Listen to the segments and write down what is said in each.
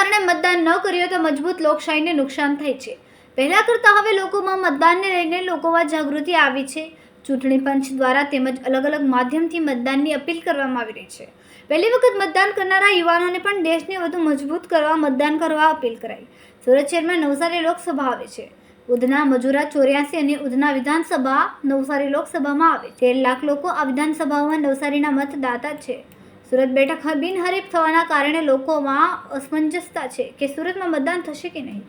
કારણે મતદાન ન કર્યું તો મજબૂત લોકશાહીને નુકસાન થાય છે। પહેલા કરતાં હવે લોકોમાં મતદાનને લઈને લોકોમાં જાગૃતિ આવી છે। ચૂંટણી પંચ દ્વારા તેમજ અલગ અલગ માધ્યમથી મતદાનની અપીલ કરવામાં આવી રહી છે। પહેલી વખત મતદાન કરનારા યુવાનોને પણ દેશને વધુ મજબૂત કરવા મતદાન કરવા અપીલ કરાઈ। સુરત શહેરમાં નવસારી લોકસભા આવે છે। ઉધના, મજુરા 84 અને ઉધના વિધાનસભા નવસારી લોકસભામાં આવે। 13 લાખ લોકો આ વિધાનસભાઓમાં નવસારીના મતદાતા છે। સુરત બેઠક બિનહરીફ થવાના કારણે લોકોમાં અસમંજસતા છે કે સુરતમાં મતદાન થશે કે નહીં,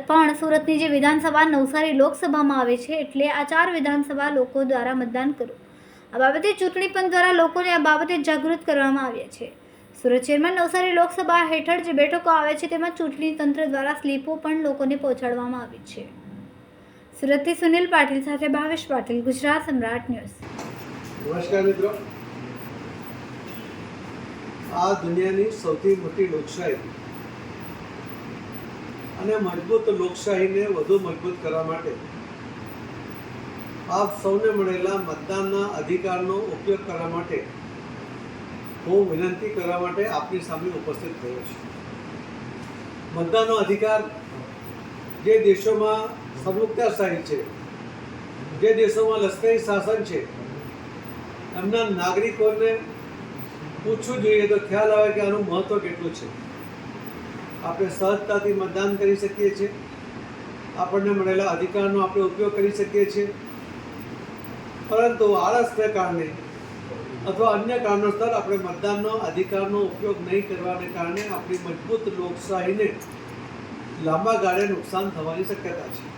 પણ સુરતની જે વિધાનસભા નવસારી લોકસભામાં આવે છે એટલે આ 4 વિધાનસભા લોકો દ્વારા મતદાન કરવું। આ બાબતે ચૂંટણી પંચ દ્વારા લોકોને આ બાબતે જાગૃત કરવામાં આવ્યા છે। સુરત શહેરમાં નવસારી લોકસભા હેઠળ જે બેઠકો આવે છે તેમાં ચૂંટણી તંત્ર દ્વારા સ્લીપો પણ લોકોને પહોંચાડવામાં આવી છે। સુરતથી સુનિલ પાટીલ સાથે ભાવેશ પાટીલ, ગુજરાત સમ્રાટ ન્યૂઝ। નમસ્કાર મિત્રો, આ દુનિયાની સૌથી મોટી લોકશાહી અને મજબૂત લોકશાહીને વધુ મજબૂત કરવા માટે આપ સૌને મળેલા મતદાનના અધિકારનો ઉપયોગ કરવા માટે હું વિનંતી કરવા માટે આપની સામે ઉપસ્થિત થયો છું। મતદાનનો અધિકાર જે દેશોમાં સંયુક્તશાહી છે, જે દેશોમાં લશ્કરી શાસન છે, એમના નાગરિકોને પૂછવું જોઈએ તો ખ્યાલ આવે કે આનું મહત્ત્વ કેટલું છે। આપણે સહજતાથી મતદાન કરી શકીએ છીએ, આપણને મળેલા અધિકારનો આપણે ઉપયોગ કરી શકીએ છીએ, પરંતુ આળસને કારણે અથવા અન્ય કારણોસર આપણે મતદાનનો અધિકારનો ઉપયોગ નહીં કરવાને કારણે આપણી મજબૂત લોકશાહીને લાંબા ગાળે નુકસાન થવાની શક્યતા છે।